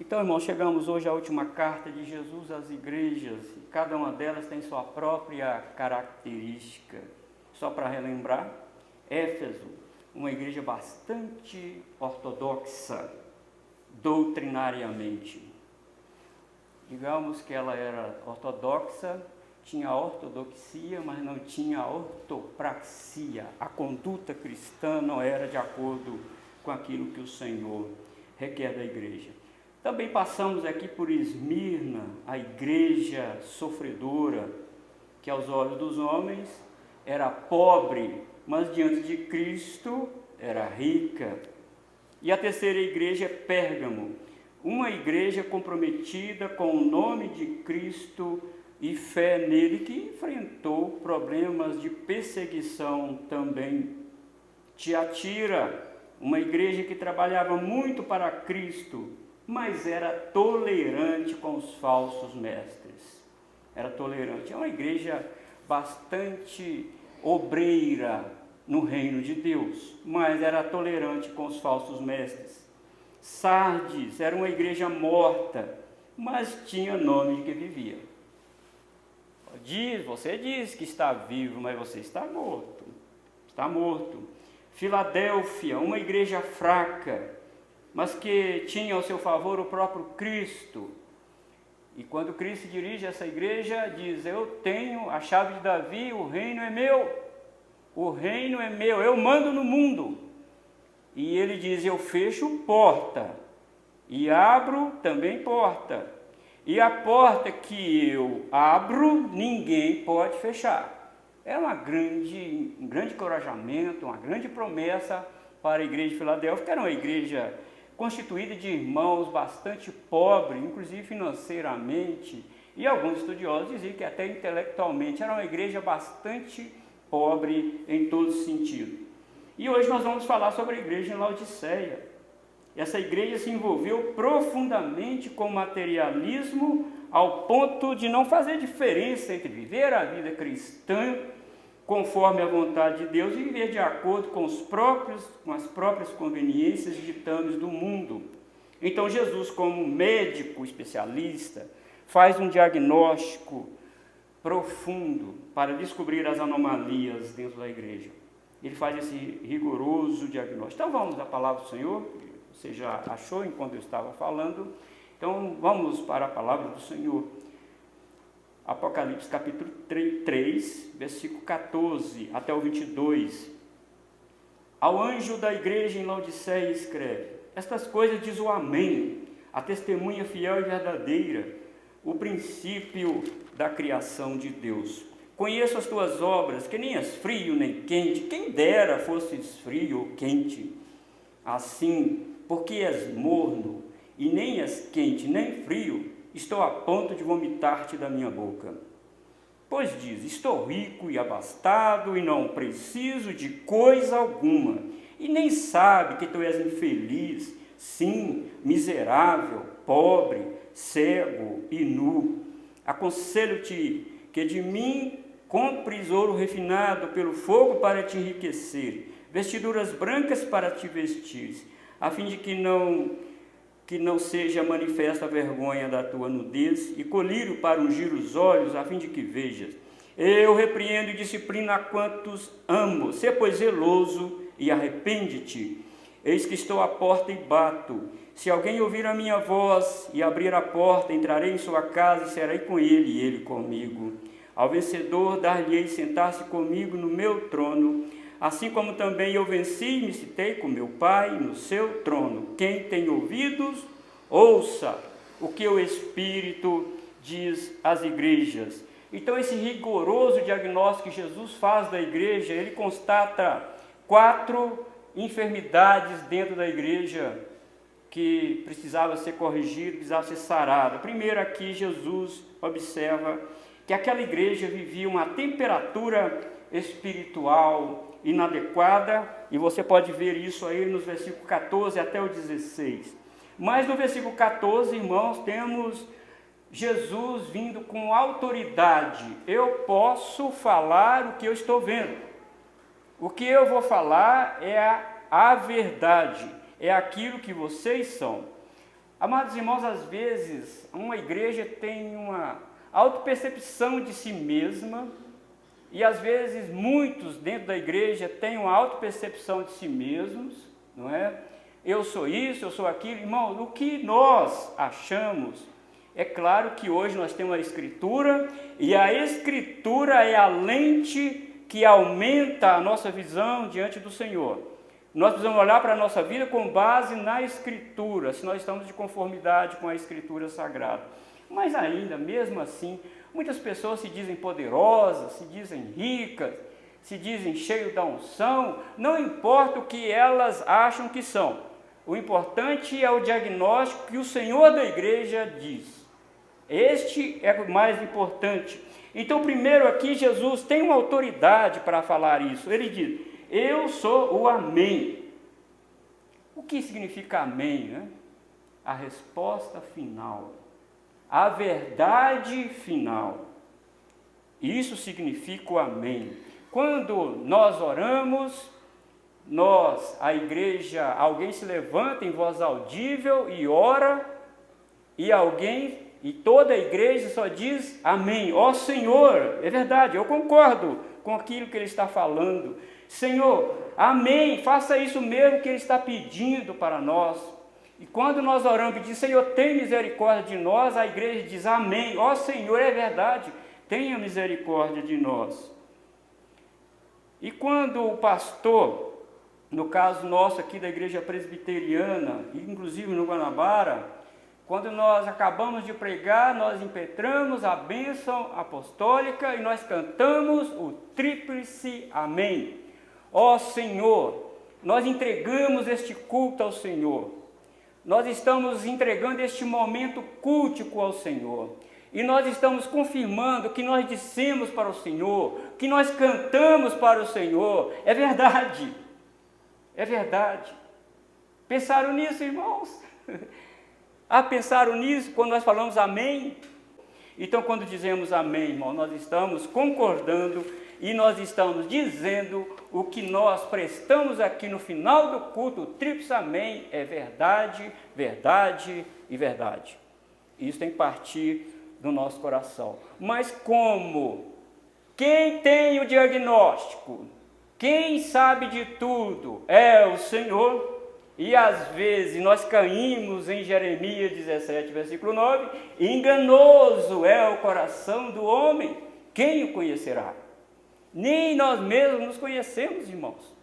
Então, irmãos, chegamos hoje à última carta de Jesus às igrejas, e cada uma delas tem sua própria característica. Só para relembrar, Éfeso, uma igreja bastante ortodoxa, doutrinariamente. Digamos que ela era ortodoxa, tinha ortodoxia, mas não tinha ortopraxia. A conduta cristã não era de acordo com aquilo que o Senhor requer da igreja. Também passamos aqui por Esmirna, a igreja sofredora, que aos olhos dos homens era pobre, mas diante de Cristo era rica. E a terceira igreja é Pérgamo, uma igreja comprometida com o nome de Cristo e fé nele, que enfrentou problemas de perseguição também. Tiatira, uma igreja que trabalhava muito para Cristo, mas era tolerante com os falsos mestres. Era tolerante. É uma igreja bastante obreira no reino de Deus, mas era tolerante com os falsos mestres. Sardes era uma igreja morta, mas tinha nome de que vivia. Você diz que está vivo, mas você está morto. Está morto. Filadélfia, uma igreja fraca, mas que tinha ao seu favor o próprio Cristo. E quando Cristo dirige essa igreja, diz: eu tenho a chave de Davi, o reino é meu. O reino é meu, eu mando no mundo. E ele diz: eu fecho porta e abro também porta. E a porta que eu abro, ninguém pode fechar. É um grande encorajamento, uma grande promessa para a igreja de Filadélfia, que era uma igreja constituída de irmãos bastante pobres, inclusive financeiramente, e alguns estudiosos diziam que até intelectualmente era uma igreja bastante pobre em todo sentido. E hoje nós vamos falar sobre a igreja em Laodiceia. Essa igreja se envolveu profundamente com o materialismo, ao ponto de não fazer diferença entre viver a vida cristã conforme a vontade de Deus e viver de acordo com as próprias conveniências e ditames do mundo. Então Jesus, como médico especialista, faz um diagnóstico profundo para descobrir as anomalias dentro da igreja. Ele faz esse rigoroso diagnóstico. Então vamos à palavra do Senhor, você já achou enquanto eu estava falando. Então vamos para a palavra do Senhor. Apocalipse capítulo 3, versículo 14 até o 22. Ao anjo da igreja em Laodiceia escreve: estas coisas diz o Amém, a testemunha fiel e verdadeira, o princípio da criação de Deus. Conheço as tuas obras, que nem és frio nem quente, quem dera fosses frio ou quente. Assim, porque és morno, e nem és quente nem frio, estou a ponto de vomitar-te da minha boca. Pois diz: estou rico e abastado, e não preciso de coisa alguma, e nem sabe que tu és infeliz, sim, miserável, pobre, cego e nu. Aconselho-te que de mim compres ouro refinado pelo fogo para te enriquecer, vestiduras brancas para te vestires, a fim de que não seja manifesta a vergonha da tua nudez, e colírio para ungir os olhos, a fim de que vejas. Eu repreendo e disciplino a quantos amo. Sê, pois, zeloso e arrepende-te. Eis que estou à porta e bato. Se alguém ouvir a minha voz e abrir a porta, entrarei em sua casa e serei com ele e ele comigo. Ao vencedor dar-lhe-ei sentar-se comigo no meu trono, assim como também eu venci e me sentei com meu Pai no seu trono. Quem tem ouvidos, ouça o que o Espírito diz às igrejas. Então, esse rigoroso diagnóstico que Jesus faz da igreja, ele constata 4 enfermidades dentro da igreja que precisava ser corrigida, precisava ser sarada. Primeiro, aqui Jesus observa que aquela igreja vivia uma temperatura espiritual inadequada, e você pode ver isso aí nos versículos 14 até o 16. Mas no versículo 14, irmãos, temos Jesus vindo com autoridade. Eu posso falar o que eu estou vendo. O que eu vou falar é a verdade, é aquilo que vocês são. Amados irmãos, às vezes uma igreja tem uma autopercepção de si mesma, e às vezes muitos dentro da igreja têm uma autopercepção de si mesmos, não é? Eu sou isso, eu sou aquilo. Irmão, o que nós achamos, é claro que hoje nós temos a Escritura, e a Escritura é a lente que aumenta a nossa visão diante do Senhor. Nós precisamos olhar para a nossa vida com base na Escritura, se nós estamos de conformidade com a Escritura Sagrada. Mas ainda, mesmo assim, muitas pessoas se dizem poderosas, se dizem ricas, se dizem cheias da unção, não importa o que elas acham que são. O importante é o diagnóstico que o Senhor da igreja diz. Este é o mais importante. Então, primeiro aqui, Jesus tem uma autoridade para falar isso. Ele diz: eu sou o Amém. O que significa Amém, né? A resposta final. A verdade final. Isso significa o Amém. Quando nós oramos, a igreja, alguém se levanta em voz audível e ora, e toda a igreja só diz Amém. Ó Senhor, é verdade, eu concordo com aquilo que ele está falando. Senhor, Amém, faça isso mesmo que ele está pedindo para nós. E quando nós oramos e diz, Senhor, tem misericórdia de nós, a igreja diz Amém. Ó Senhor, é verdade, tenha misericórdia de nós. E quando o pastor, no caso nosso aqui da igreja presbiteriana, inclusive no Guanabara, quando nós acabamos de pregar, nós impetramos a bênção apostólica e nós cantamos o tríplice Amém. Ó Senhor, nós entregamos este culto ao Senhor. Nós estamos entregando este momento cultico ao Senhor. E nós estamos confirmando que nós dissemos para o Senhor, que nós cantamos para o Senhor. É verdade. É verdade. Pensaram nisso, irmãos? Pensaram nisso quando nós falamos Amém? Então, quando dizemos Amém, irmão, nós estamos concordando e nós estamos dizendo o que nós prestamos aqui no final do culto, o tríplice Amém, é verdade, verdade e verdade. Isso tem que partir do nosso coração. Mas como? Quem tem o diagnóstico? Quem sabe de tudo? É o Senhor. E às vezes nós caímos em Jeremias 17, versículo 9, enganoso é o coração do homem, quem o conhecerá? Nem nós mesmos nos conhecemos, irmãos.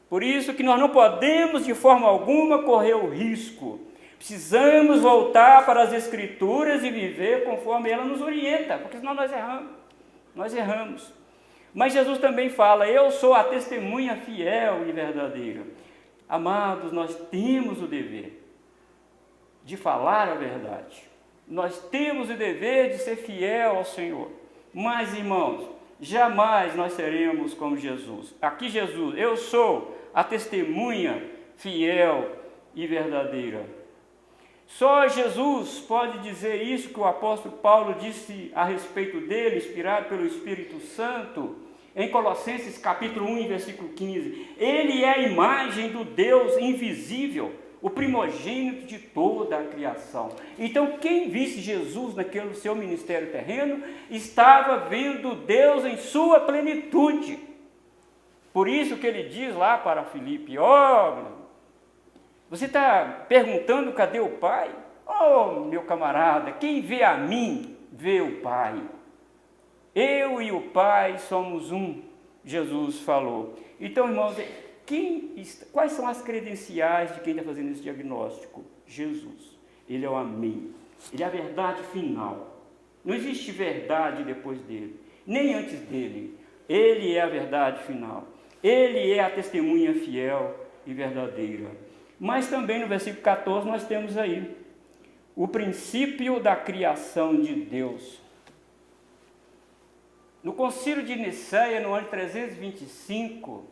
Por isso que nós não podemos de forma alguma correr o risco. Precisamos voltar para as Escrituras e viver conforme ela nos orienta, porque senão nós erramos. Nós erramos. Mas Jesus também fala, eu sou a testemunha fiel e verdadeira. Amados, nós temos o dever de falar a verdade. Nós temos o dever de ser fiel ao Senhor. Mas, irmãos, jamais nós seremos como Jesus. Aqui Jesus, eu sou a testemunha fiel e verdadeira. Só Jesus pode dizer isso que o apóstolo Paulo disse a respeito dele, inspirado pelo Espírito Santo, em Colossenses capítulo 1, versículo 15. Ele é a imagem do Deus invisível, o primogênito de toda a criação. Então, quem visse Jesus naquele seu ministério terreno, estava vendo Deus em sua plenitude. Por isso que ele diz lá para Filipe, você está perguntando cadê o Pai? Oh, meu camarada, quem vê a mim, vê o Pai. Eu e o Pai somos um, Jesus falou. Então, irmãos, quais são as credenciais de quem está fazendo esse diagnóstico? Jesus. Ele é o Amém. Ele é a verdade final. Não existe verdade depois dele, nem antes dele. Ele é a verdade final. Ele é a testemunha fiel e verdadeira. Mas também no versículo 14 nós temos aí o princípio da criação de Deus. No concílio de Nicéia, no ano 325,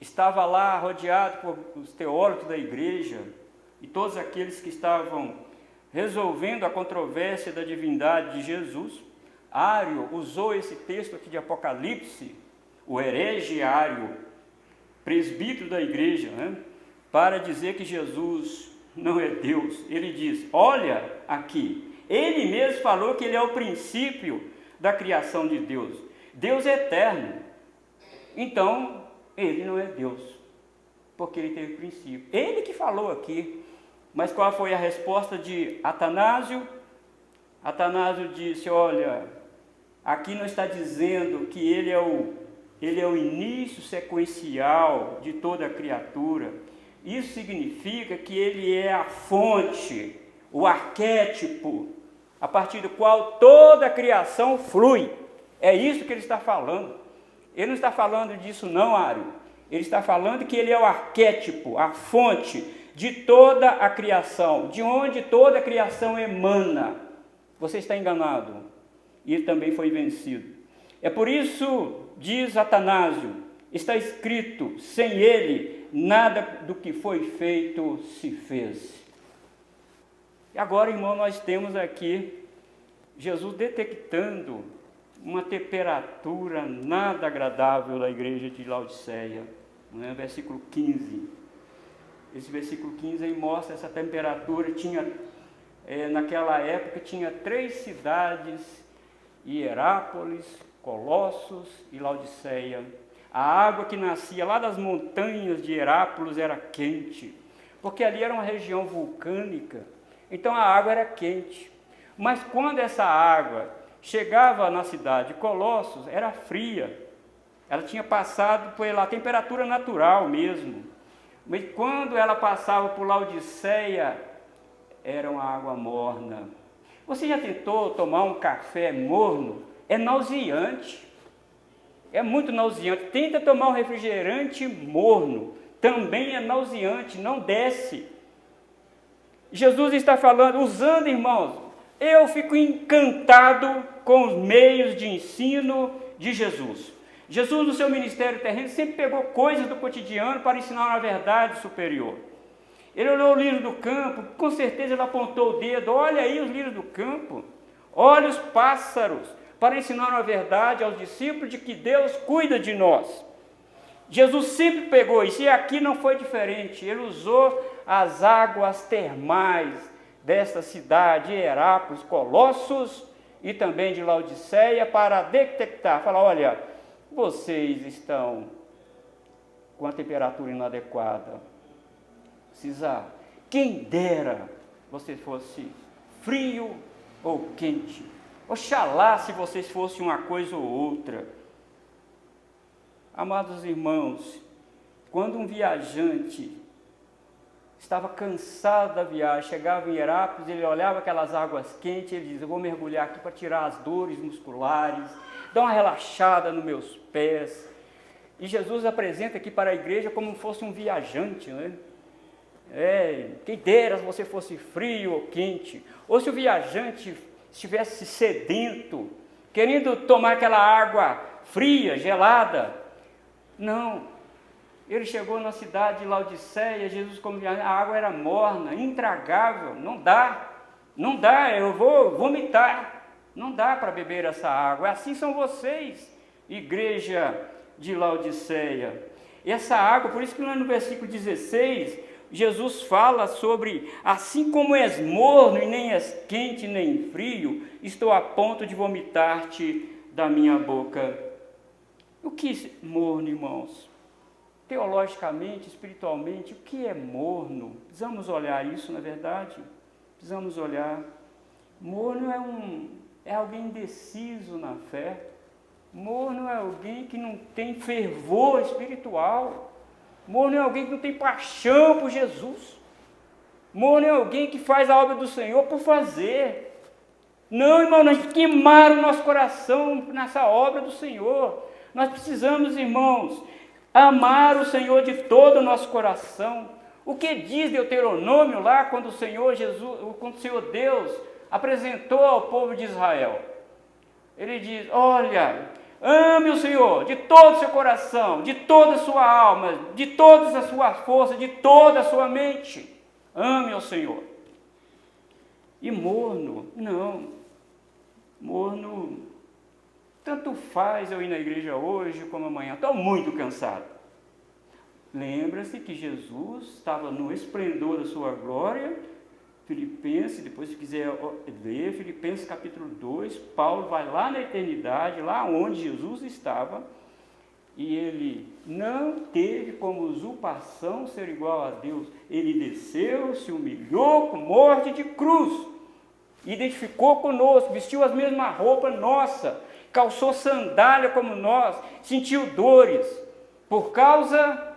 estava lá rodeado por os teólogos da igreja e todos aqueles que estavam resolvendo a controvérsia da divindade de Jesus. Ário usou esse texto aqui de Apocalipse, o herege Ário, presbítero da igreja, para dizer que Jesus não é Deus. Ele diz, olha aqui, ele mesmo falou que ele é o princípio da criação de Deus. Deus é eterno, então ele não é Deus, porque ele teve princípio. Ele que falou aqui. Mas qual foi a resposta de Atanásio? Atanásio disse, olha, aqui não está dizendo que ele é o início sequencial de toda a criatura. Isso significa que ele é a fonte, o arquétipo, a partir do qual toda a criação flui. É isso que ele está falando. Ele não está falando disso não, Ário. Ele está falando que ele é o arquétipo, a fonte de toda a criação, de onde toda a criação emana. Você está enganado. E ele também foi vencido. É por isso, diz Atanásio, está escrito, sem ele, nada do que foi feito se fez. E agora, irmão, nós temos aqui Jesus detectando uma temperatura nada agradável na igreja de Laodiceia, né? Versículo 15. Esse versículo 15 aí mostra essa temperatura. Naquela época tinha 3 cidades, Hierápolis, Colossos e Laodiceia. A água que nascia lá das montanhas de Hierápolis era quente, porque ali era uma região vulcânica, então a água era quente. Mas quando essa água chegava na cidade de Colossos, era fria. Ela tinha passado pela temperatura natural mesmo. Mas quando ela passava por Laodiceia, era uma água morna. Você já tentou tomar um café morno? É nauseante. É muito nauseante. Tenta tomar um refrigerante morno. Também é nauseante, não desce. Jesus está falando, usando, irmãos, eu fico encantado com os meios de ensino de Jesus. Jesus, no seu ministério terreno, sempre pegou coisas do cotidiano para ensinar uma verdade superior. Ele olhou o lírio do campo, com certeza ele apontou o dedo, olha aí os lírios do campo, olha os pássaros, para ensinar uma verdade aos discípulos de que Deus cuida de nós. Jesus sempre pegou isso, e aqui não foi diferente. Ele usou as águas termais desta cidade, Hierápolis, Colossos e também de Laodiceia, para detectar, falar, olha, vocês estão com a temperatura inadequada. Precisa, quem dera você fosse frio ou quente. Oxalá se vocês fossem uma coisa ou outra. Amados irmãos, quando um viajante estava cansado da viagem, chegava em Hierápolis, ele olhava aquelas águas quentes, ele dizia, eu vou mergulhar aqui para tirar as dores musculares, dar uma relaxada nos meus pés. E Jesus apresenta aqui para a igreja como se fosse um viajante, né? Quem dera se você fosse frio ou quente, ou se o viajante estivesse sedento, querendo tomar aquela água fria, gelada. Não, ele chegou na cidade de Laodiceia, Jesus como viajante, a água era morna, intragável, não dá, eu vou vomitar, não dá para beber essa água. Assim são vocês, igreja de Laodiceia. E essa água, por isso que lá no versículo 16, Jesus fala sobre, assim como és morno e nem és quente nem frio, estou a ponto de vomitar-te da minha boca. O que é morno, irmãos? Teologicamente, espiritualmente, o que é morno? Precisamos olhar isso, na verdade? Precisamos olhar. Morno é alguém indeciso na fé. Morno é alguém que não tem fervor espiritual. Morno é alguém que não tem paixão por Jesus. Morno é alguém que faz a obra do Senhor por fazer. Não, irmão, nós temos que queimar o nosso coração nessa obra do Senhor. Nós precisamos, irmãos, amar o Senhor de todo o nosso coração. O que diz Deuteronômio lá quando o Senhor Deus apresentou ao povo de Israel? Ele diz, olha, ame o Senhor de todo o seu coração, de toda a sua alma, de toda a sua força, de toda a sua mente. Ame ao Senhor. E morno, não. Morno, tanto faz eu ir na igreja hoje como amanhã. Estou muito cansado. lembra-se que Jesus estava no esplendor da sua glória. Filipenses, depois se quiser ler, Filipenses capítulo 2, Paulo vai lá na eternidade, lá onde Jesus estava, e ele não teve como usurpação ser igual a Deus. Ele desceu, se humilhou com morte de cruz, identificou conosco, vestiu as mesmas roupas nossas, calçou sandália como nós, sentiu dores, por causa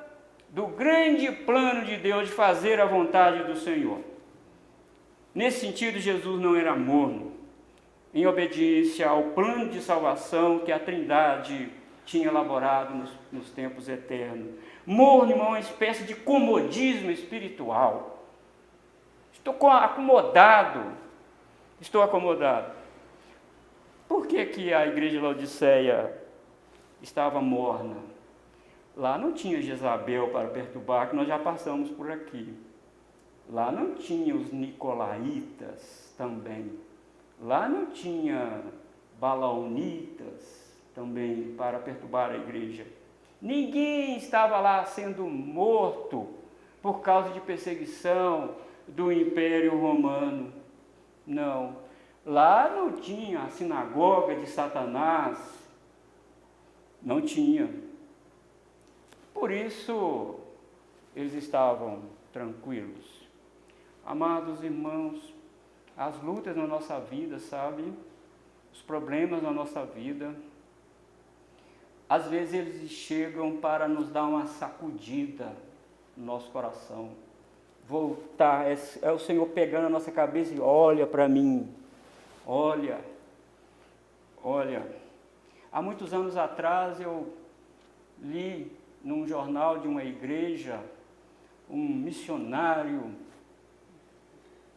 do grande plano de Deus de fazer a vontade do Senhor. Nesse sentido, Jesus não era morno, em obediência ao plano de salvação que a Trindade tinha elaborado nos tempos eternos. Morno, irmão, é uma espécie de comodismo espiritual. Estou acomodado. Por que a igreja de Laodiceia estava morna? Lá não tinha Jezabel para perturbar, que nós já passamos por aqui. Lá não tinha os nicolaítas também. Lá não tinha balaonitas também para perturbar a igreja. Ninguém estava lá sendo morto por causa de perseguição do Império Romano. Não. Lá não tinha a sinagoga de Satanás. Não tinha. Por isso, eles estavam tranquilos. Amados irmãos, as lutas na nossa vida, sabe? Os problemas na nossa vida, às vezes eles chegam para nos dar uma sacudida no nosso coração. Voltar, é o Senhor pegando a nossa cabeça e olha para mim, olha. Há muitos anos atrás eu li num jornal de uma igreja, um missionário,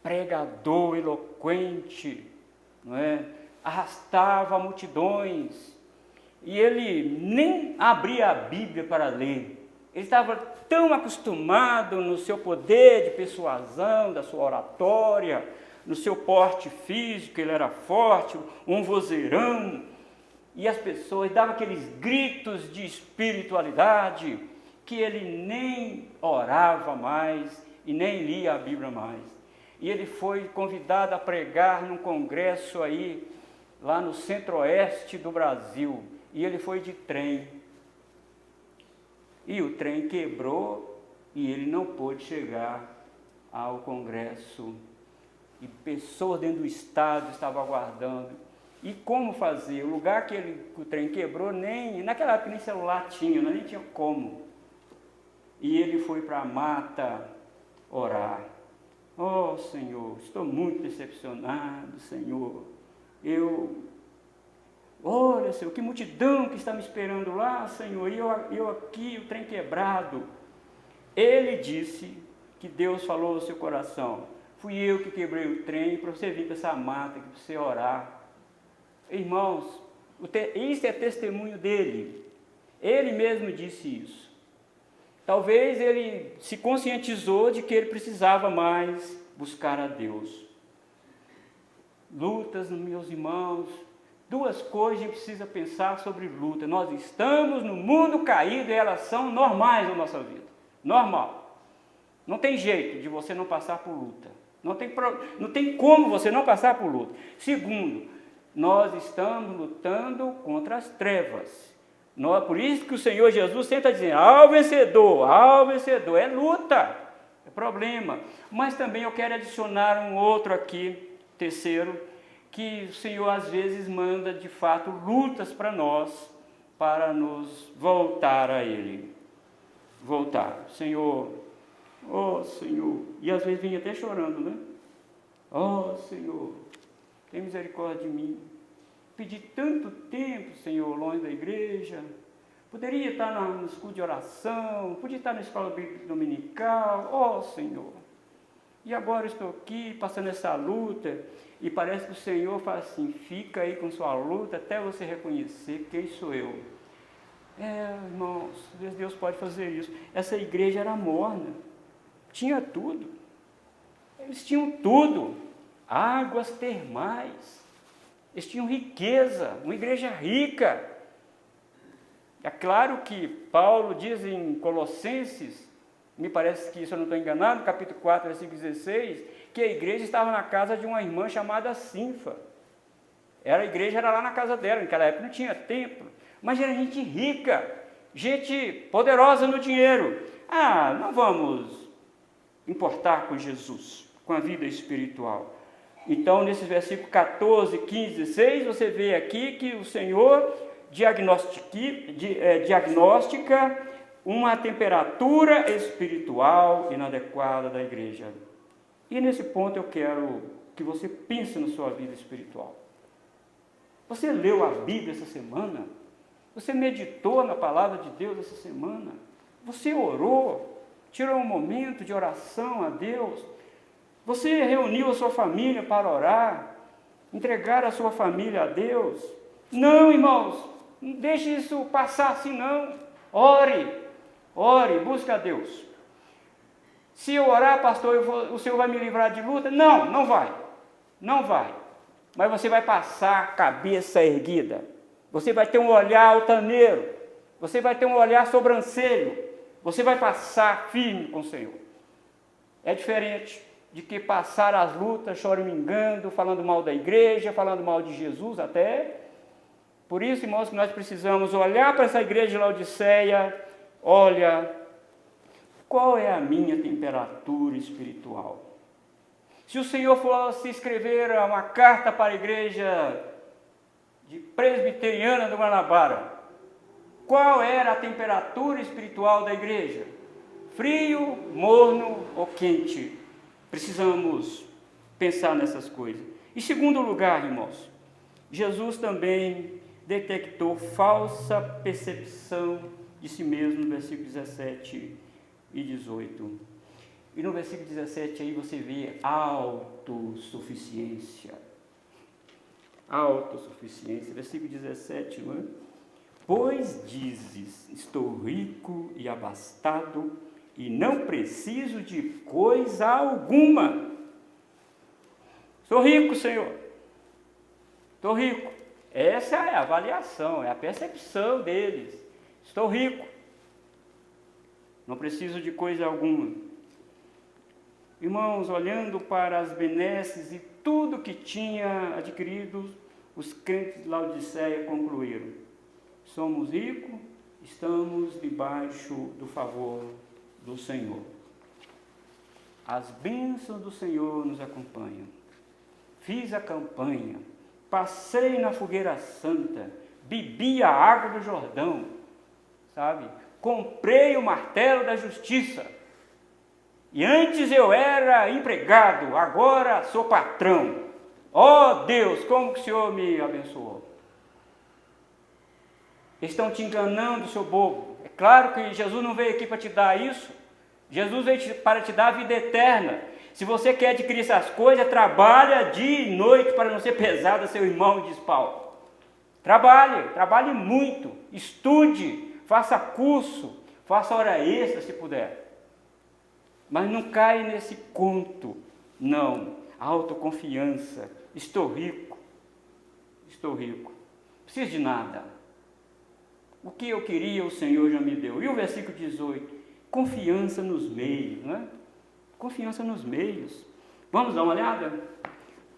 pregador eloquente, não é? Arrastava multidões, e ele nem abria a Bíblia para ler. Ele estava tão acostumado no seu poder de persuasão, da sua oratória, no seu porte físico, ele era forte, um vozeirão, e as pessoas davam aqueles gritos de espiritualidade, que ele nem orava mais e nem lia a Bíblia mais. E ele foi convidado a pregar num congresso aí, lá no centro-oeste do Brasil, e ele foi de trem. E o trem quebrou e ele não pôde chegar ao congresso. E pessoas dentro do estado estavam aguardando. E como fazer? O lugar que o trem quebrou, naquela época nem celular tinha, nem tinha como. E ele foi para a mata orar. Oh, Senhor, estou muito decepcionado, Senhor. Olha, Senhor, que multidão que está me esperando lá, Senhor, e eu aqui, o trem quebrado. Ele disse que Deus falou ao seu coração: fui eu que quebrei o trem para você vir para essa mata, para você orar. Irmãos, isso é testemunho dele. Ele mesmo disse isso. Talvez ele se conscientizou de que ele precisava mais buscar a Deus. Lutas, meus irmãos, duas coisas a gente precisa pensar sobre luta. Nós estamos no mundo caído e elas são normais na nossa vida. Normal. Não tem jeito de você não passar por luta. Não tem como você não passar por luta. Segundo, nós estamos lutando contra as trevas. Por isso que o Senhor Jesus sempre está dizendo: ao vencedor, é luta, é problema. Mas também eu quero adicionar um outro aqui, terceiro, que o Senhor às vezes manda de fato lutas para nós, para nos voltar a Ele. Voltar, Senhor, oh Senhor, e às vezes vem até chorando, né? Oh Senhor, tem misericórdia de mim. Pedi tanto tempo, Senhor, longe da igreja. Poderia estar no escudo de oração, podia estar na escola bíblica dominical. Oh, Senhor. E agora estou aqui, passando essa luta, e parece que o Senhor fala assim: fica aí com sua luta até você reconhecer quem sou eu. Irmãos, Deus pode fazer isso. Essa igreja era morna, tinha tudo. Eles tinham tudo. Águas termais. Eles tinham riqueza, uma igreja rica. É claro que Paulo diz em Colossenses, me parece que isso eu não estou enganado, capítulo 4, versículo 16, que a igreja estava na casa de uma irmã chamada Sinfa. A igreja era lá na casa dela, naquela época não tinha templo, mas era gente rica, gente poderosa no dinheiro. Não vamos importar com Jesus, com a vida espiritual. Então, nesses versículos 14, 15, 16, você vê aqui que o Senhor diagnostica uma temperatura espiritual inadequada da igreja. E nesse ponto eu quero que você pense na sua vida espiritual. Você leu a Bíblia essa semana? Você meditou na palavra de Deus essa semana? Você orou? Tirou um momento de oração a Deus? Você reuniu a sua família para orar? Entregar a sua família a Deus? Não, irmãos, não deixe isso passar assim não. Ore, busque a Deus. Se eu orar, pastor, o Senhor vai me livrar de luta? Não vai. Mas você vai passar a cabeça erguida. Você vai ter um olhar altaneiro. Você vai ter um olhar sobrancelho. Você vai passar firme com o Senhor. É diferente de que passar as lutas choramingando, falando mal da igreja, falando mal de Jesus até. Por isso, irmãos, que nós precisamos olhar para essa igreja de Laodiceia. Olha, qual é a minha temperatura espiritual? Se o Senhor fosse escrever uma carta para a igreja de presbiteriana do Guanabara, qual era a temperatura espiritual da igreja? Frio, morno ou quente? Precisamos pensar nessas coisas. Em segundo lugar, irmãos, Jesus também detectou falsa percepção de si mesmo no versículo 17 e 18. E no versículo 17 aí você vê autossuficiência. Versículo 17, não é? Pois dizes, estou rico e abastado e não preciso de coisa alguma. Sou rico, Senhor. Estou rico. Essa é a avaliação, é a percepção deles. Estou rico. Não preciso de coisa alguma. Irmãos, olhando para as benesses e tudo que tinha adquirido, os crentes de Laodiceia concluíram: somos ricos, estamos debaixo do favor do Senhor. As bênçãos do Senhor nos acompanham. Fiz a campanha, passei na fogueira santa, bebi a água do Jordão, sabe? Comprei o martelo da justiça. E antes eu era empregado, agora sou patrão. Ó Deus, como que o Senhor me abençoou. Estão te enganando, seu bobo. É claro que Jesus não veio aqui para te dar isso. Jesus veio para te dar a vida eterna. Se você quer adquirir essas coisas, trabalha dia e noite para não ser pesado a seu irmão, diz Paulo. Trabalhe muito, estude, faça curso, faça hora extra se puder. Mas não cai nesse conto, não. Autoconfiança, estou rico, não preciso de nada. O que eu queria, o Senhor já me deu. E o versículo 18, confiança nos meios, não é? Confiança nos meios. Vamos dar uma olhada?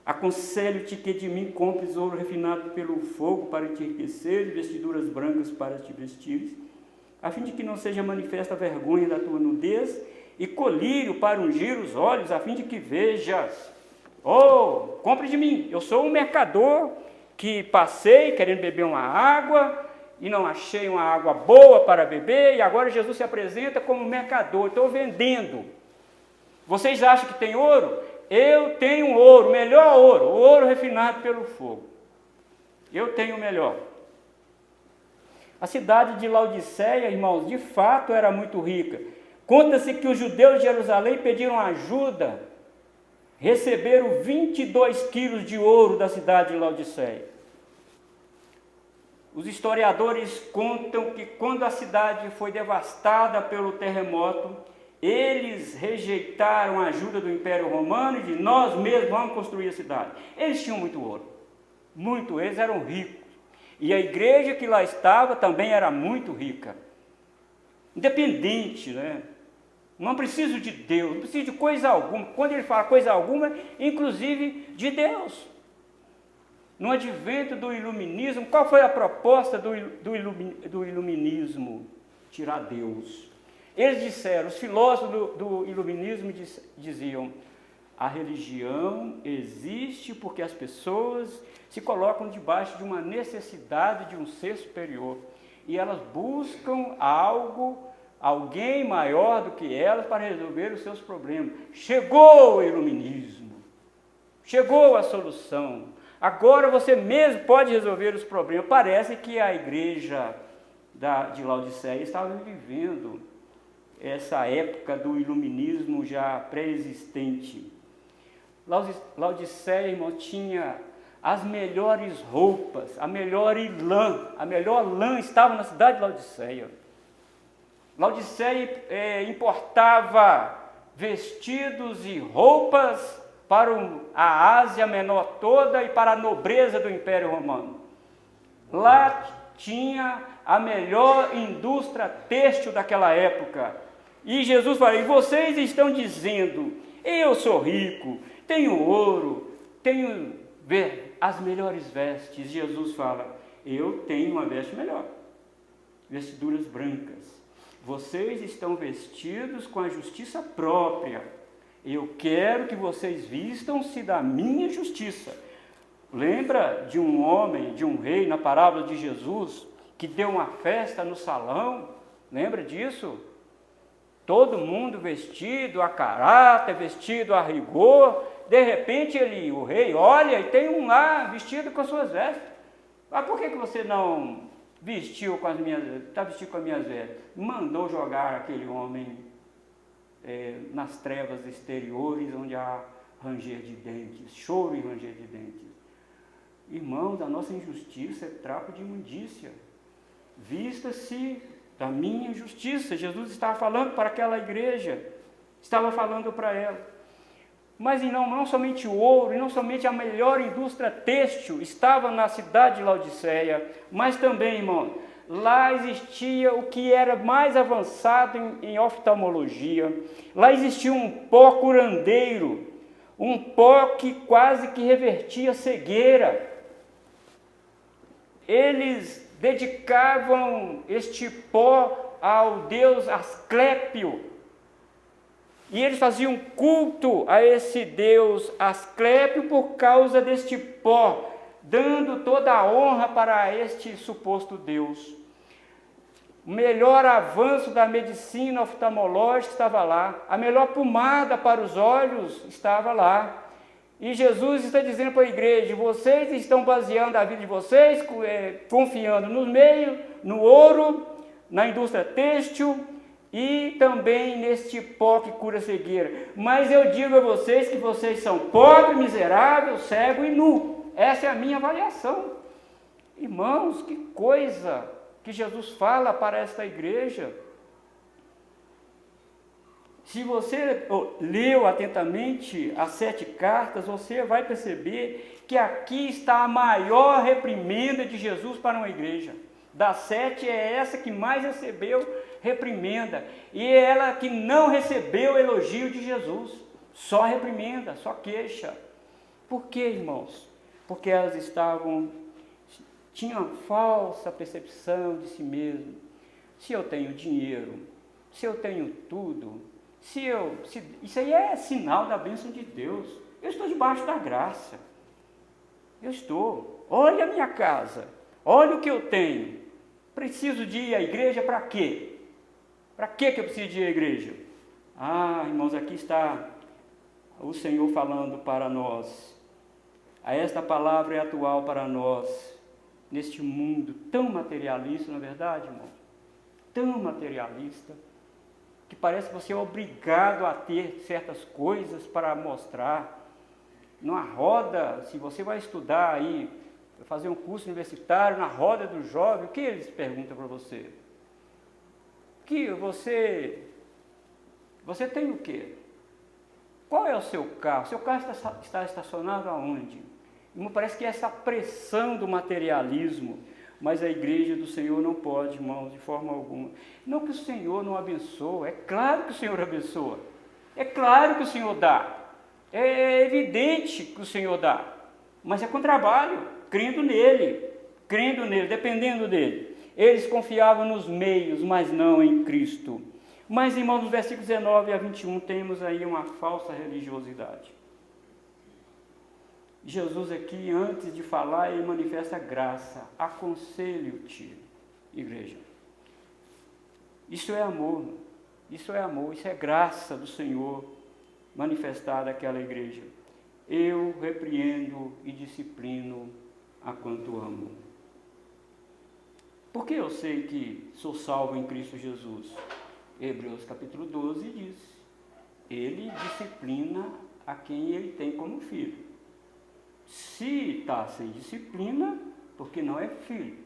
Aconselho-te que de mim compres ouro refinado pelo fogo para te enriquecer, e vestiduras brancas para te vestires, a fim de que não seja manifesta a vergonha da tua nudez, e colírio para ungir os olhos, a fim de que vejas. Compre de mim. Eu sou um mercador que passei querendo beber uma água e não achei uma água boa para beber, e agora Jesus se apresenta como mercador. Estou vendendo. Vocês acham que tem ouro? Eu tenho ouro, melhor ouro, ouro refinado pelo fogo. Eu tenho o melhor. A cidade de Laodiceia, irmãos, de fato era muito rica. Conta-se que os judeus de Jerusalém pediram ajuda, receberam 22 quilos de ouro da cidade de Laodiceia. Os historiadores contam que quando a cidade foi devastada pelo terremoto, eles rejeitaram a ajuda do Império Romano e de nós mesmos vamos construir a cidade. Eles tinham muito ouro, eles eram ricos. E a igreja que lá estava também era muito rica. Independente, né? Não preciso de Deus, não preciso de coisa alguma. Quando ele fala coisa alguma, inclusive de Deus. No advento do iluminismo, qual foi a proposta do iluminismo? Tirar Deus. Eles disseram, os filósofos do iluminismo diziam, a religião existe porque as pessoas se colocam debaixo de uma necessidade de um ser superior. E elas buscam alguém maior do que elas para resolver os seus problemas. Chegou o iluminismo, chegou a solução. Agora você mesmo pode resolver os problemas. Parece que a igreja de Laodiceia estava vivendo essa época do iluminismo já pré-existente. Laodiceia, irmão, tinha as melhores roupas, a melhor lã estava na cidade de Laodiceia. Laodiceia importava vestidos e roupas para a Ásia Menor toda e para a nobreza do Império Romano. Lá tinha a melhor indústria têxtil daquela época. E Jesus fala, e vocês estão dizendo, eu sou rico, tenho ouro, tenho as melhores vestes. Jesus fala, eu tenho uma veste melhor, vestiduras brancas. Vocês estão vestidos com a justiça própria. Eu quero que vocês vistam-se da minha justiça. Lembra de um homem, de um rei, na parábola de Jesus, que deu uma festa no salão? Lembra disso? Todo mundo vestido a caráter, vestido a rigor. De repente o rei olha e tem um lá vestido com as suas vestes. Mas por que você não vestiu com as minhas vestes? Mandou jogar aquele homem nas trevas exteriores, onde há ranger de dentes, choro e ranger de dentes. Irmãos, a nossa injustiça é trapo de imundícia. Vista-se da minha justiça. Jesus estava falando para aquela igreja, estava falando para ela. Mas não somente o ouro, e não somente a melhor indústria têxtil estava na cidade de Laodiceia, mas também, irmão, lá existia o que era mais avançado em oftalmologia. Lá existia um pó curandeiro, um pó que quase que revertia cegueira. Eles dedicavam este pó ao deus Asclépio. E eles faziam culto a esse deus Asclépio por causa deste pó, dando toda a honra para este suposto deus. O melhor avanço da medicina oftalmológica estava lá, a melhor pomada para os olhos estava lá. E Jesus está dizendo para a igreja, vocês estão baseando a vida de vocês, confiando no meio, no ouro, na indústria têxtil e também neste pó que cura cegueira. Mas eu digo a vocês que vocês são pobre, miserável, cego e nu. Essa é a minha avaliação. Irmãos, que coisa que Jesus fala para esta igreja. Se você leu atentamente as 7 cartas, você vai perceber que aqui está a maior reprimenda de Jesus para uma igreja. Das 7 é essa que mais recebeu reprimenda, e é ela que não recebeu elogio de Jesus, só reprimenda, só queixa. Por quê, irmãos? Porque elas tinham falsa percepção de si mesmo. Se eu tenho dinheiro, se eu tenho tudo, isso aí é sinal da bênção de Deus. Eu estou debaixo da graça. Olha a minha casa, olha o que eu tenho. Preciso de ir à igreja para quê? Para que eu preciso de ir à igreja? Irmãos, aqui está o Senhor falando para nós. Esta palavra é atual para nós, neste mundo tão materialista, não é verdade, irmão? Tão materialista, que parece que você é obrigado a ter certas coisas para mostrar. Numa roda, se você vai estudar aí, fazer um curso universitário, na roda do jovem, o que eles perguntam para você? Que você tem o quê? Qual é o seu carro? Seu carro está estacionado aonde? Me parece que essa pressão do materialismo, Mas a igreja do Senhor não pode, irmãos, de forma alguma. Não que o Senhor não abençoa, é claro que o Senhor abençoa. É claro que o Senhor dá. É evidente que o Senhor dá. Mas é com trabalho, crendo nele, dependendo dele. Eles confiavam nos meios, mas não em Cristo. Mas, irmãos, nos versículos 19 a 21, temos aí uma falsa religiosidade. Jesus aqui, antes de falar, ele manifesta graça. Aconselho-te, igreja. Isso é amor, isso é graça do Senhor manifestada àquela igreja. Eu repreendo e disciplino a quanto amo. Porque eu sei que sou salvo em Cristo Jesus. Hebreus capítulo 12 diz, ele disciplina a quem ele tem como filho. Se está sem disciplina, porque não é filho.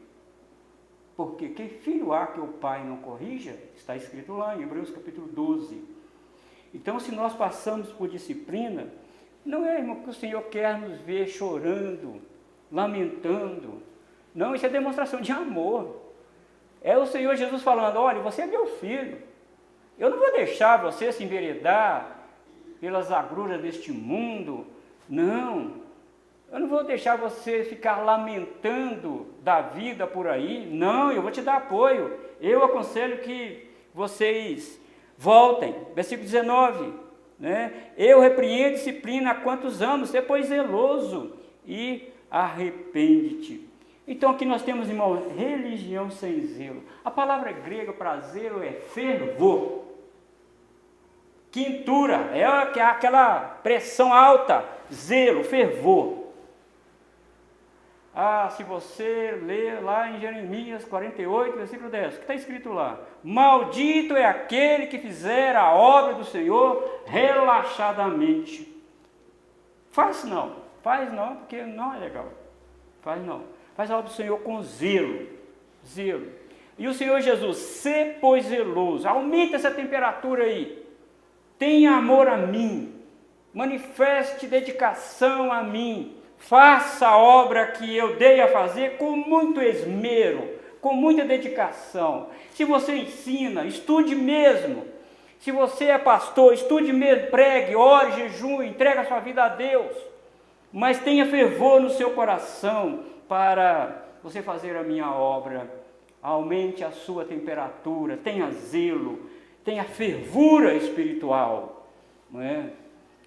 Porque que filho há que o pai não corrija? Está escrito lá em Hebreus capítulo 12. Então, se nós passamos por disciplina, não é, irmão, que o Senhor quer nos ver chorando, lamentando. Não, isso é demonstração de amor. É o Senhor Jesus falando, olha, você é meu filho. Eu não vou deixar você se enveredar pelas agruras deste mundo. Não. Eu não vou deixar você ficar lamentando da vida por aí. Não, eu vou te dar apoio. Eu aconselho que vocês voltem. Versículo 19. Né? Eu repreendo e disciplina há quantos anos? Você pois zeloso e arrepende-te. Então aqui nós temos, irmão, religião sem zelo. A palavra grega para zelo é fervor. Quintura, é aquela pressão alta. Zelo, fervor. Se você ler lá em Jeremias 48, versículo 10, o que está escrito lá? Maldito é aquele que fizer a obra do Senhor relaxadamente. Faz não, porque não é legal. Faz não. Faz a obra do Senhor com zelo. Zelo. E o Senhor Jesus, sê pois zeloso, aumenta essa temperatura aí. Tenha amor a mim. Manifeste dedicação a mim. Faça a obra que eu dei a fazer com muito esmero, com muita dedicação. Se você ensina, estude mesmo. Se você é pastor, estude mesmo, pregue, ore, jejue, entregue a sua vida a Deus. Mas tenha fervor no seu coração para você fazer a minha obra. Aumente a sua temperatura, tenha zelo, tenha fervura espiritual. Não é?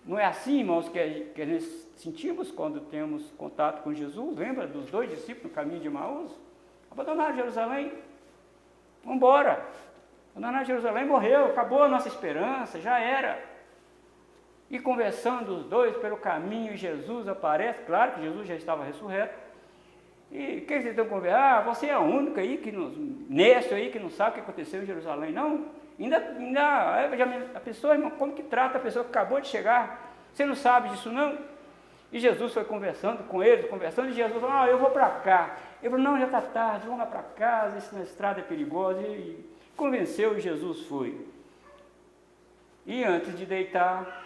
Não é assim, irmãos, que nós sentimos quando temos contato com Jesus? Lembra dos 2 discípulos no caminho de Emaús? Abandonaram Jerusalém. Vamos embora. Abandonaram Jerusalém, morreu, acabou a nossa esperança, já era. E conversando os dois pelo caminho, Jesus aparece, claro que Jesus já estava ressurreto. E o que vocês estão conversando? Você é a única aí, nesse aí, que não sabe o que aconteceu em Jerusalém, não? A pessoa, irmão, como que trata a pessoa que acabou de chegar? Você não sabe disso, não? E Jesus foi conversando com eles, e Jesus falou, eu vou para cá. Ele falou, não, já está tarde, vamos lá para casa, essa estrada é perigosa. E convenceu e Jesus foi. E antes de deitar,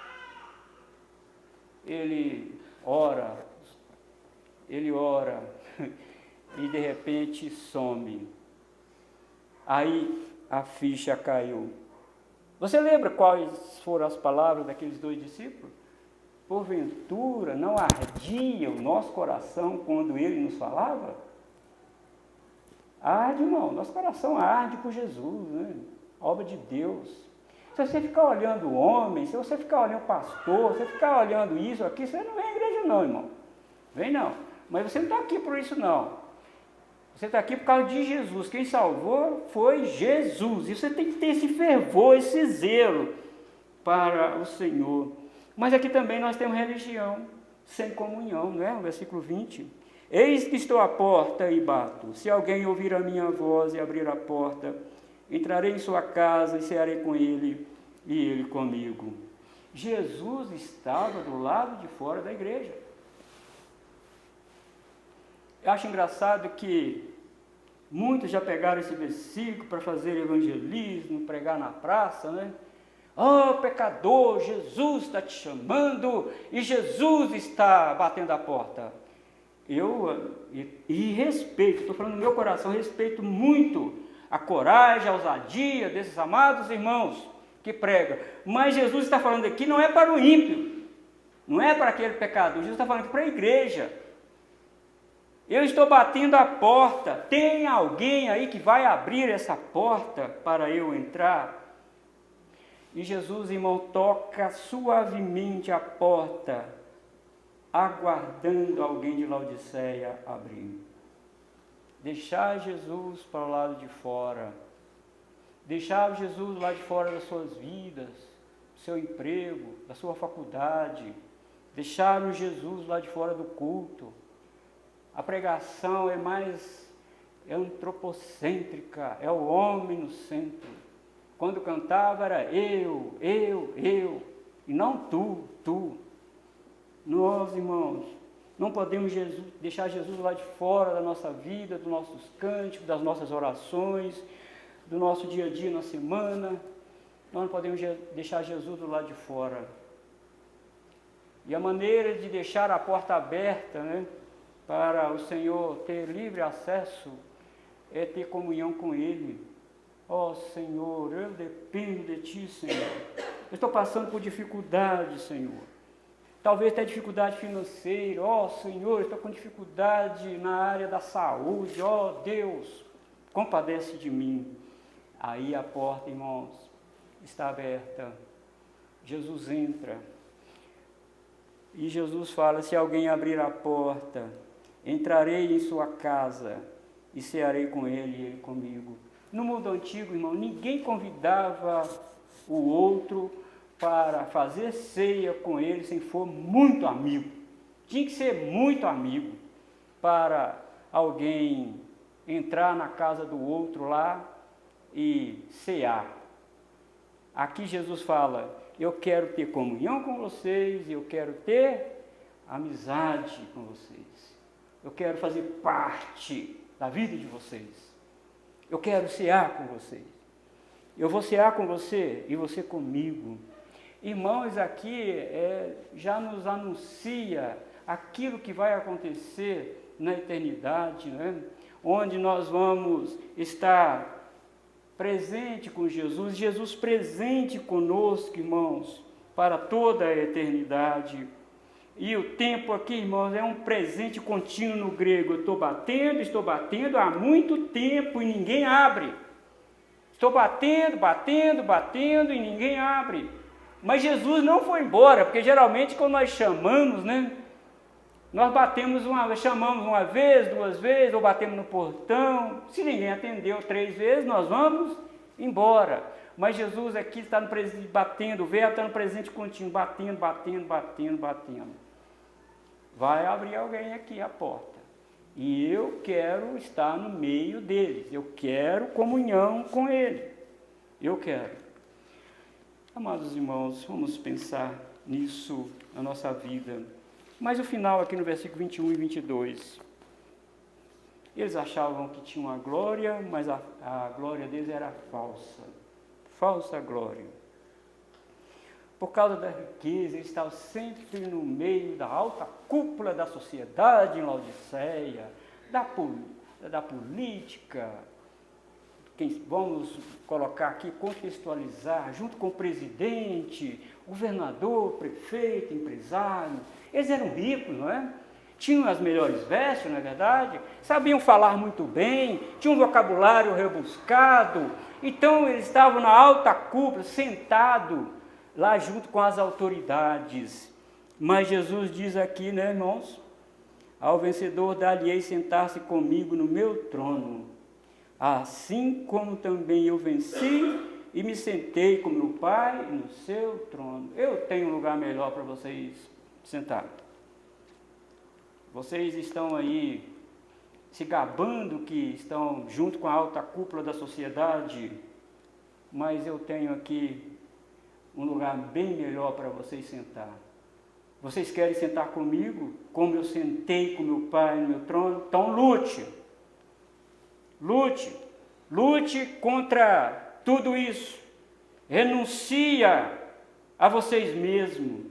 ele ora, e de repente some. Aí a ficha caiu. Você lembra quais foram as palavras daqueles 2 discípulos? Porventura não ardia o nosso coração quando ele nos falava? Arde, irmão, nosso coração arde por Jesus, né? Obra de Deus. Se você ficar olhando o homem, se você ficar olhando o pastor, se você ficar olhando isso aqui, você não vem à igreja não, irmão. Vem não. Mas você não está aqui por isso não. Você está aqui por causa de Jesus. Quem salvou foi Jesus. E você tem que ter esse fervor, esse zelo para o Senhor. Mas aqui também nós temos religião sem comunhão, não é? O versículo 20. Eis que estou à porta e bato. Se alguém ouvir a minha voz e abrir a porta, entrarei em sua casa e cearei com ele e ele comigo. Jesus estava do lado de fora da igreja. Eu acho engraçado que muitos já pegaram esse versículo para fazer evangelismo, pregar na praça, né? Pecador, Jesus está te chamando e Jesus está batendo a porta. E respeito, estou falando do meu coração, respeito muito a coragem, a ousadia desses amados irmãos que pregam. Mas Jesus está falando aqui não é para o ímpio, não é para aquele pecador, Jesus está falando aqui para a igreja. Eu estou batendo a porta, tem alguém aí que vai abrir essa porta para eu entrar? E Jesus, irmão, toca suavemente a porta, aguardando alguém de Laodiceia abrir. Deixar Jesus para o lado de fora, deixar Jesus lá de fora das suas vidas, do seu emprego, da sua faculdade, deixar Jesus lá de fora do culto. A pregação é mais antropocêntrica, é o homem no centro. Quando cantava era eu, e não tu. Nós, irmãos, não podemos deixar Jesus lá de fora da nossa vida, dos nossos cânticos, das nossas orações, do nosso dia a dia na semana. Nós não podemos deixar Jesus do lado de fora. E a maneira de deixar a porta aberta, né, para o Senhor ter livre acesso, é ter comunhão com Ele. Ó Senhor, eu dependo de Ti, Senhor. Eu estou passando por dificuldade, Senhor. Talvez até dificuldade financeira. Ó Senhor, eu estou com dificuldade na área da saúde. Ó Deus, compadece de mim. Aí a porta, irmãos, está aberta. Jesus entra. E Jesus fala, se alguém abrir a porta, entrarei em sua casa e cearei com ele e ele comigo. No mundo antigo, irmão, ninguém convidava o outro para fazer ceia com ele sem for muito amigo. Tinha que ser muito amigo para alguém entrar na casa do outro lá e cear. Aqui Jesus fala, eu quero ter comunhão com vocês, eu quero ter amizade com vocês. Eu quero fazer parte da vida de vocês. Eu quero cear com vocês. Eu vou cear com você e você comigo. Irmãos, aqui já nos anuncia aquilo que vai acontecer na eternidade, né? Onde nós vamos estar presente com Jesus, Jesus presente conosco, irmãos, para toda a eternidade. E o tempo aqui, irmãos, é um presente contínuo no grego. Eu estou batendo há muito tempo e ninguém abre. Estou batendo e ninguém abre. Mas Jesus não foi embora, porque geralmente quando nós chamamos, né? Nós chamamos uma vez, 2 vezes, ou batemos no portão. Se ninguém atendeu 3 vezes, nós vamos embora. Mas Jesus aqui está no presente, batendo, o verbo está no presente contínuo, batendo. Vai abrir alguém aqui a porta. E eu quero estar no meio deles. Eu quero comunhão com ele. Eu quero. Amados irmãos, vamos pensar nisso na nossa vida. Mas o final aqui no versículo 21 e 22. Eles achavam que tinham a glória, mas a glória deles era falsa. Falsa glória. Por causa da riqueza, eles estavam sempre no meio da alta cúpula da sociedade em Laodiceia, da política. Vamos colocar aqui, contextualizar, junto com o presidente, governador, prefeito, empresário. Eles eram ricos, não é? Tinham as melhores vestes, não é verdade? Sabiam falar muito bem, tinham um vocabulário rebuscado. Então eles estavam na alta cúpula, sentados lá junto com as autoridades. Mas Jesus diz aqui, né, irmãos? Ao vencedor dar-lhe-ei sentar-se comigo no meu trono, assim como também eu venci e me sentei com meu Pai no seu trono. Eu tenho um lugar melhor para vocês sentar. Vocês estão aí se gabando que estão junto com a alta cúpula da sociedade, mas eu tenho aqui um lugar bem melhor para vocês sentar. Vocês querem sentar comigo, como eu sentei com meu Pai no meu trono? Então lute. Lute contra tudo isso. Renuncia a vocês mesmos.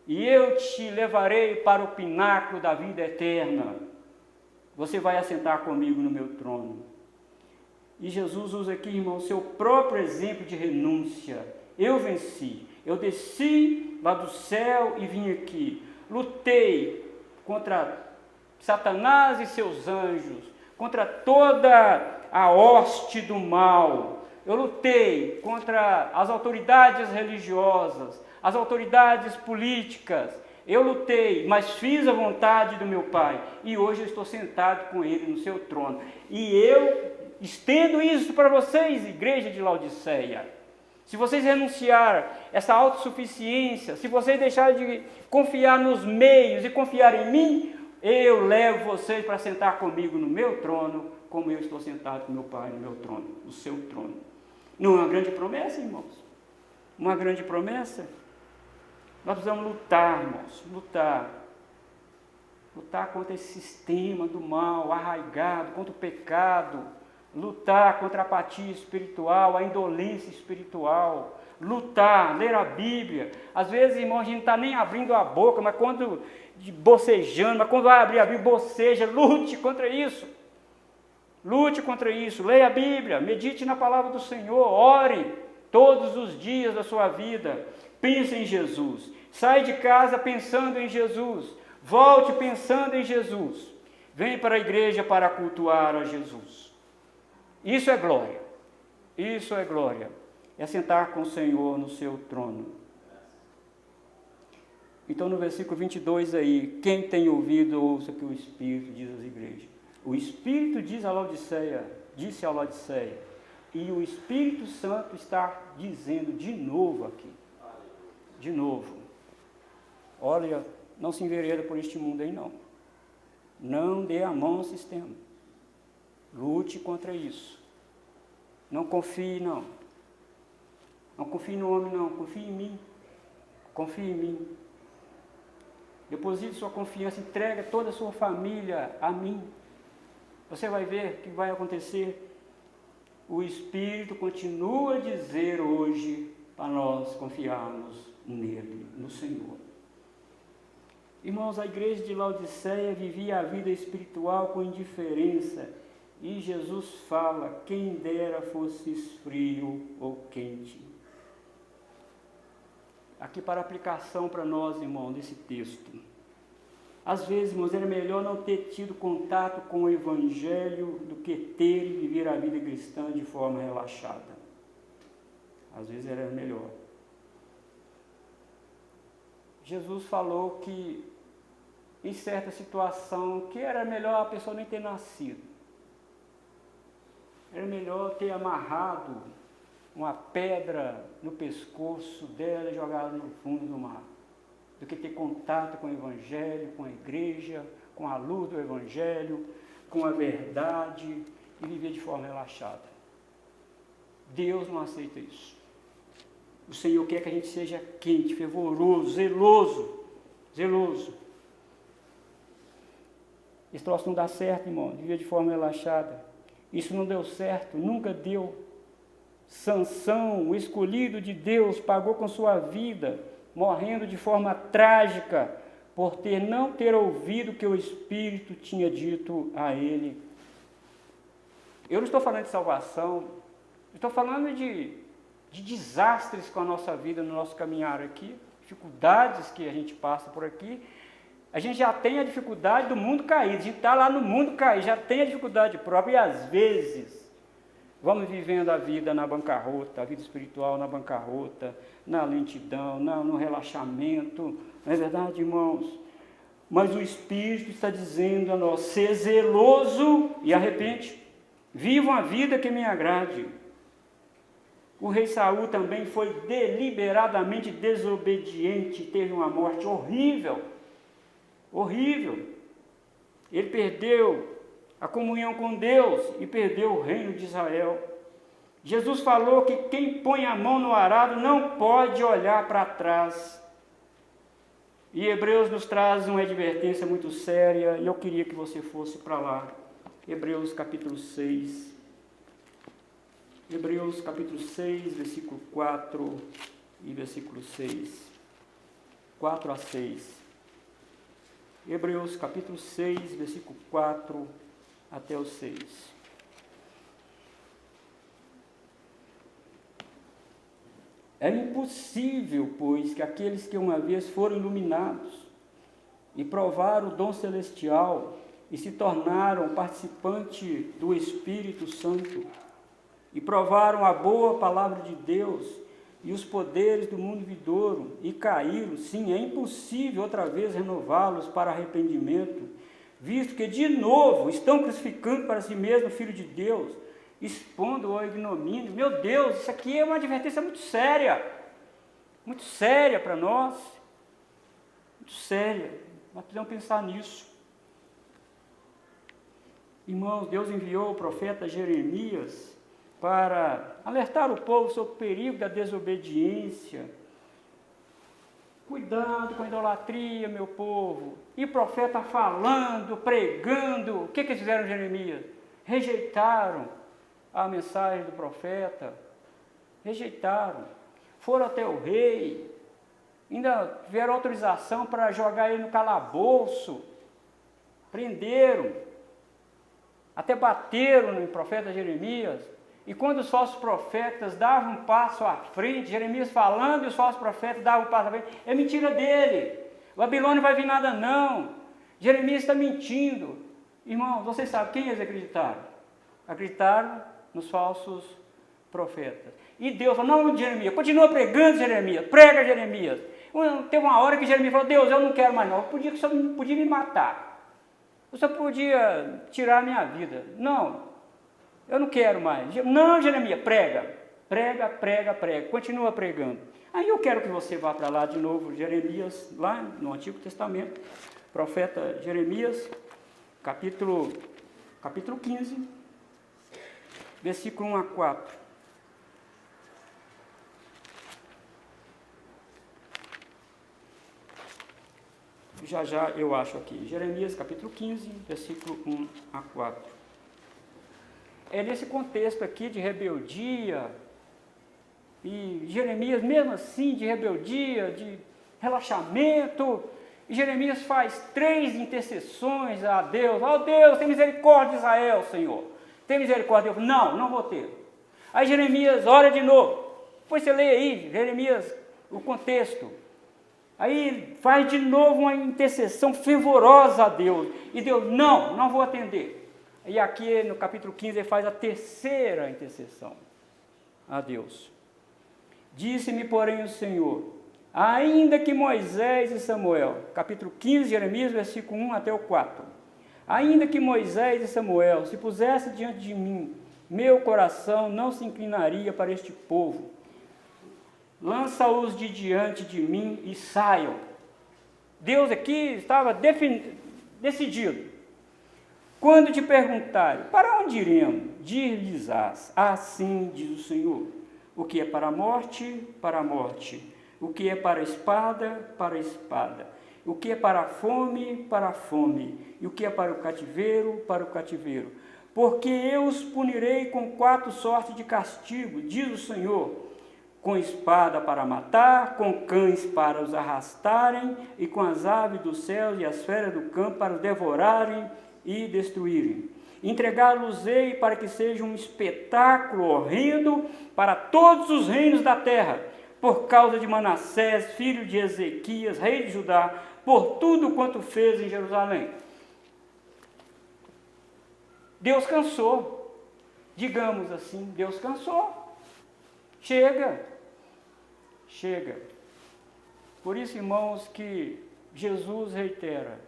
e eu te levarei para o pináculo da vida eterna. Você vai assentar comigo no meu trono. E Jesus usa aqui, irmão, o seu próprio exemplo de renúncia. Eu venci, eu desci lá do céu e vim aqui. Lutei contra Satanás e seus anjos, contra toda a hoste do mal. Eu lutei contra as autoridades religiosas, as autoridades políticas. Eu lutei, mas fiz a vontade do meu Pai. E hoje eu estou sentado com Ele no seu trono. E eu estendo isso para vocês, igreja de Laodiceia. Se vocês renunciarem a essa autossuficiência, se vocês deixarem de confiar nos meios e confiar em mim, eu levo vocês para sentar comigo no meu trono, como eu estou sentado com meu Pai no meu trono, o seu trono. Não é uma grande promessa, irmãos? Uma grande promessa? Nós precisamos lutar, irmãos, lutar. Lutar contra esse sistema do mal arraigado, contra o pecado. Lutar contra a apatia espiritual, a indolência espiritual. Lutar, ler a Bíblia. Às vezes, irmão, a gente não está nem abrindo a boca, mas quando bocejando, mas quando vai abrir a Bíblia, boceja. Lute contra isso. Lute contra isso. Leia a Bíblia, medite na palavra do Senhor, ore todos os dias da sua vida. Pense em Jesus. Sai de casa pensando em Jesus. Volte pensando em Jesus. Vem para a igreja para cultuar a Jesus. Isso é glória. Isso é glória. É sentar com o Senhor no seu trono. Então no versículo 22 aí, quem tem ouvido, ouça o que o Espírito diz às igrejas. O Espírito diz a Laodiceia, disse a Laodiceia, e o Espírito Santo está dizendo de novo aqui. De novo. Olha, não se envereda por este mundo aí não. Não dê a mão ao sistema. Lute contra isso. Não confie não. Não confie no homem não, confie em mim. Confie em mim. Deposite sua confiança, entrega toda a sua família a mim. Você vai ver o que vai acontecer. O Espírito continua a dizer hoje para nós confiarmos nele, no Senhor. Irmãos, a igreja de Laodiceia vivia a vida espiritual com indiferença. E Jesus fala, quem dera fosses frio ou quente. Aqui para aplicação para nós, irmão, desse texto. Às vezes, irmãos, era melhor não ter tido contato com o Evangelho do que ter e viver a vida cristã de forma relaxada. Às vezes era melhor. Jesus falou que, em certa situação, que era melhor a pessoa nem ter nascido. Era melhor ter amarrado uma pedra no pescoço dela e jogado no fundo do mar, do que ter contato com o Evangelho, com a igreja, com a luz do Evangelho, com a verdade e viver de forma relaxada. Deus não aceita isso. O Senhor quer que a gente seja quente, fervoroso, zeloso. Esse troço não dá certo, irmão, viver de forma relaxada. Isso não deu certo, nunca deu. Sansão, o escolhido de Deus, pagou com sua vida, morrendo de forma trágica, por não ter ouvido o que o Espírito tinha dito a ele. Eu não estou falando de salvação, estou falando de desastres com a nossa vida, no nosso caminhar aqui, dificuldades que a gente passa por aqui. A gente já tem a dificuldade do mundo caído, a gente está lá no mundo caído, já tem a dificuldade própria, e às vezes vamos vivendo a vida na bancarrota, a vida espiritual na bancarrota, na lentidão, no relaxamento, não é verdade, irmãos? Mas o Espírito está dizendo a nós, ser zeloso e arrepende, viva uma vida que me agrade. O rei Saul também foi deliberadamente desobediente, teve uma morte horrível. Ele perdeu a comunhão com Deus e perdeu o reino de Israel. Jesus falou que quem põe a mão no arado não pode olhar para trás. E Hebreus nos traz uma advertência muito séria, e eu queria que você fosse para lá. Hebreus capítulo 6. Hebreus capítulo 6, versículo 4 e versículo 6. 4 a 6. Hebreus capítulo 6, versículo 4 até o 6. É impossível, pois, que aqueles que uma vez foram iluminados e provaram o dom celestial e se tornaram participantes do Espírito Santo e provaram a boa palavra de Deus e os poderes do mundo vindouro e caíram, sim, é impossível outra vez renová-los para arrependimento, visto que de novo estão crucificando para si mesmo o Filho de Deus, expondo-o ao ignomínio. Meu Deus, isso aqui é uma advertência muito séria para nós, muito séria. Nós precisamos pensar nisso. Irmãos, Deus enviou o profeta Jeremias para alertar o povo sobre o perigo da desobediência. Cuidado com a idolatria, meu povo. E o profeta falando, pregando. O que eles fizeram, Jeremias? Rejeitaram a mensagem do profeta. Rejeitaram. Foram até o rei. Ainda tiveram autorização para jogar ele no calabouço. Prenderam. Até bateram no profeta Jeremias. E quando os falsos profetas davam um passo à frente, Jeremias falando e os falsos profetas davam um passo à frente, é mentira dele. Babilônia não vai vir nada não. Jeremias está mentindo. Irmãos, vocês sabem quem eles acreditaram? Acreditaram nos falsos profetas. E Deus falou, não, Jeremias, continua pregando, Jeremias, prega, Jeremias. Teve uma hora que Jeremias falou, Deus, eu não quero mais não, o senhor podia me matar. O senhor podia tirar a minha vida. Não, eu não quero mais. Não, Jeremias, prega, continua pregando. Aí eu quero que você vá para lá de novo, Jeremias, lá no Antigo Testamento, profeta Jeremias, capítulo 15, versículo 1 a 4. Já eu acho aqui, Jeremias capítulo 15, versículo 1 a 4. É nesse contexto aqui de rebeldia, e Jeremias mesmo assim de rebeldia, de relaxamento, e Jeremias faz 3 intercessões a Deus. Ó Deus, tem misericórdia de Israel, Senhor, tem misericórdia de Deus. Não vou ter. Aí Jeremias ora de novo, depois você lê aí, Jeremias, o contexto. Aí faz de novo uma intercessão fervorosa a Deus. E Deus, não vou atender. E aqui no capítulo 15 ele faz a terceira intercessão a Deus. Disse-me, porém, o Senhor, ainda que Moisés e Samuel, capítulo 15, Jeremias, versículo 1 até o 4. Ainda que Moisés e Samuel se pusessem diante de mim, meu coração não se inclinaria para este povo. Lança-os de diante de mim e saiam. Deus aqui estava decidido. Quando te perguntarem, para onde iremos? Dir-lhes-ás, assim diz o Senhor. O que é para a morte, para a morte. O que é para a espada, para a espada. O que é para a fome, para a fome. E o que é para o cativeiro, para o cativeiro. Porque eu os punirei com 4 sortes de castigo, diz o Senhor. Com espada para matar, com cães para os arrastarem, e com as aves dos céus e as feras do campo para os devorarem e destruírem. Entregá-los-ei para que seja um espetáculo horrendo para todos os reinos da terra, por causa de Manassés, filho de Ezequias, rei de Judá, por tudo quanto fez em Jerusalém. Deus cansou, digamos assim, Deus cansou. Chega. Por isso, irmãos, que Jesus reitera,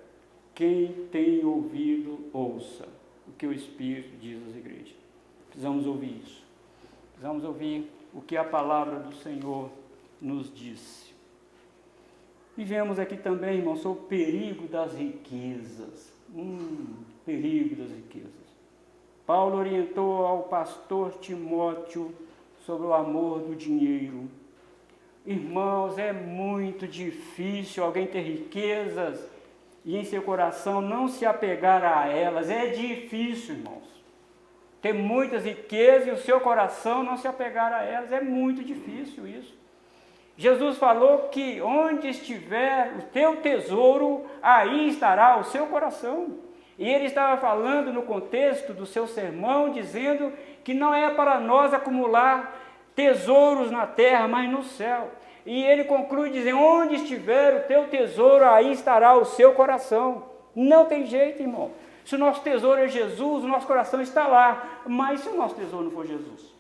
quem tem ouvido, ouça o que o Espírito diz às igrejas. Precisamos ouvir isso. Precisamos ouvir o que a palavra do Senhor nos diz. E vemos aqui também, irmãos, sobre o perigo das riquezas. Perigo das riquezas. Paulo orientou ao pastor Timóteo sobre o amor do dinheiro. Irmãos, é muito difícil alguém ter riquezas e em seu coração não se apegar a elas. É difícil, irmãos. Ter muitas riquezas e o seu coração não se apegar a elas. É muito difícil isso. Jesus falou que onde estiver o teu tesouro, aí estará o seu coração. E ele estava falando no contexto do seu sermão, dizendo que não é para nós acumular tesouros na terra, mas no céu. E ele conclui dizendo, onde estiver o teu tesouro, aí estará o seu coração. Não tem jeito, irmão. Se o nosso tesouro é Jesus, o nosso coração está lá. Mas se o nosso tesouro não for Jesus,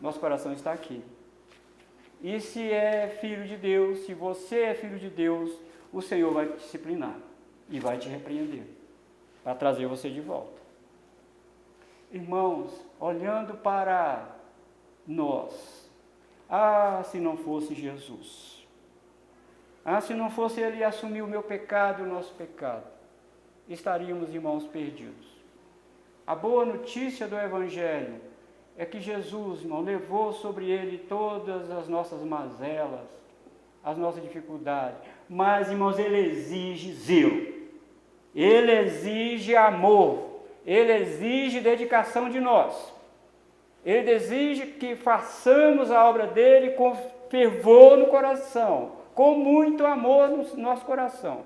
nosso coração está aqui. E se é filho de Deus, se você é filho de Deus, o Senhor vai te disciplinar e vai te repreender, para trazer você de volta. Irmãos, olhando para nós, se não fosse Jesus, se não fosse Ele assumir o meu pecado e o nosso pecado, estaríamos, irmãos, perdidos. A boa notícia do Evangelho é que Jesus, irmão, levou sobre Ele todas as nossas mazelas, as nossas dificuldades, mas, irmãos, Ele exige zelo, Ele exige amor, Ele exige dedicação de nós, Ele exige que façamos a obra dEle com fervor no coração, com muito amor no nosso coração,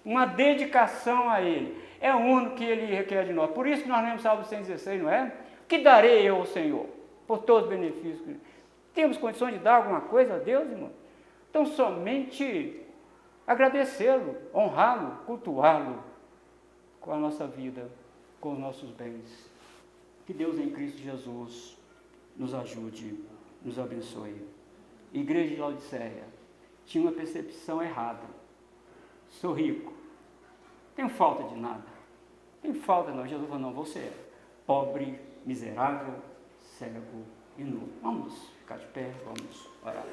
uma dedicação a Ele, é o único que Ele requer de nós. Por isso que nós lemos Salmo 116, não é? Que darei eu ao Senhor, por todos os benefícios? Temos condições de dar alguma coisa a Deus, irmão? Então somente agradecê-lo, honrá-lo, cultuá-lo com a nossa vida, com os nossos bens. Que Deus em Cristo Jesus nos ajude, nos abençoe. Igreja de Laodiceia tinha uma percepção errada. Sou rico, tenho falta de nada. Tenho falta não. Jesus falou, não, você é pobre, miserável, cego e nu. Vamos ficar de pé, vamos orar.